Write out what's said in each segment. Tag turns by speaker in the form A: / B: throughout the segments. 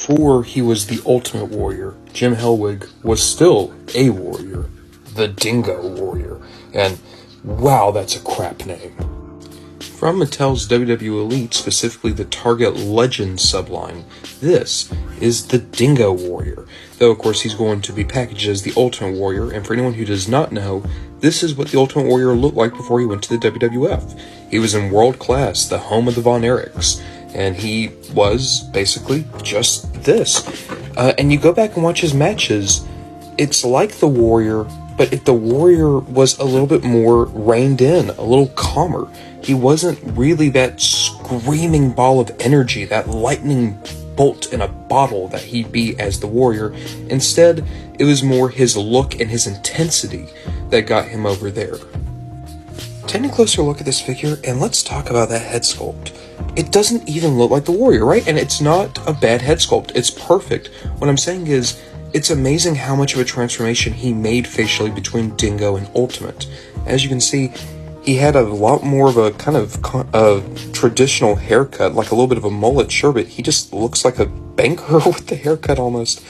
A: before he was the Ultimate Warrior, Jim Hellwig was still a warrior, the Dingo Warrior, and wow, that's a crap name. From Mattel's WWE Elite, specifically the Target Legends subline, this is the Dingo Warrior, though of course he's going to be packaged as the Ultimate Warrior, and for anyone who does not know, this is what the Ultimate Warrior looked like before he went to the WWF. He was in World Class, the home of the Von Erichs, and he was basically just this. And you go back and watch his matches, it's like the Warrior, but if the Warrior was a little bit more reined in, a little calmer. He wasn't really that screaming ball of energy, that lightning bolt in a bottle that he'd be as the Warrior. Instead, it was more his look and his intensity that got him over there. Take a closer look at this figure, and let's talk about that head sculpt. It doesn't even look like the Warrior, right? And it's not a bad head sculpt. It's perfect. What I'm saying is, it's amazing how much of a transformation he made facially between Dingo and Ultimate. As you can see, he had a lot more of a kind of traditional haircut, like a little bit of a mullet, sure, but he just looks like a banker with the haircut almost.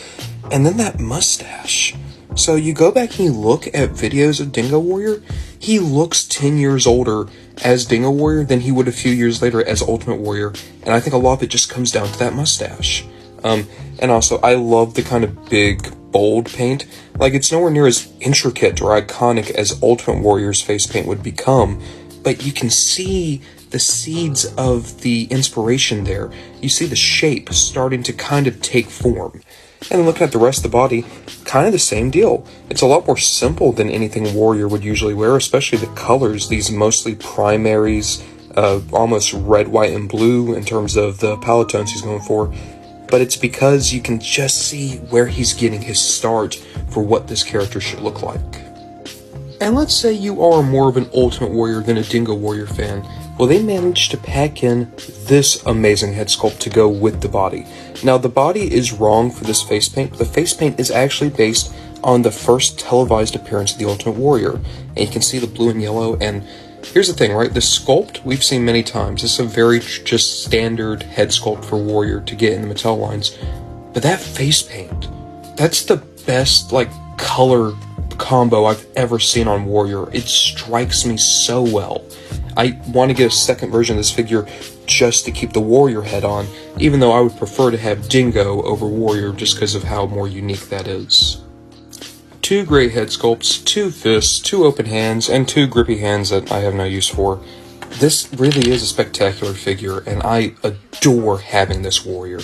A: And then that mustache. So you go back and you look at videos of Dingo Warrior, he looks 10 years older as Dingo Warrior than he would a few years later as Ultimate Warrior, and I think a lot of it just comes down to that mustache. And also, I love the kind of big, bold paint. Like, it's nowhere near as intricate or iconic as Ultimate Warrior's face paint would become, but you can see the seeds of the inspiration there. You see the shape starting to kind of take form. And looking at the rest of the body, kind of the same deal. It's a lot more simple than anything Warrior would usually wear, especially the colors, these mostly primaries, almost red, white, and blue in terms of the palette tones he's going for. But it's because you can just see where he's getting his start for what this character should look like. And let's say you are more of an Ultimate Warrior than a Dingo Warrior fan. Well, they managed to pack in this amazing head sculpt to go with the body. Now, the body is wrong for this face paint. The face paint is actually based on the first televised appearance of the Ultimate Warrior. And you can see the blue and yellow, and here's the thing, right? The sculpt we've seen many times. It's a very just standard head sculpt for Warrior to get in the Mattel lines. But that face paint, that's the best, like, color combo I've ever seen on Warrior. It strikes me so well. I want to get a second version of this figure just to keep the Warrior head on, even though I would prefer to have Dingo over Warrior just because of how more unique that is. Two great head sculpts, two fists, two open hands, and two grippy hands that I have no use for. This really is a spectacular figure, and I adore having this Warrior.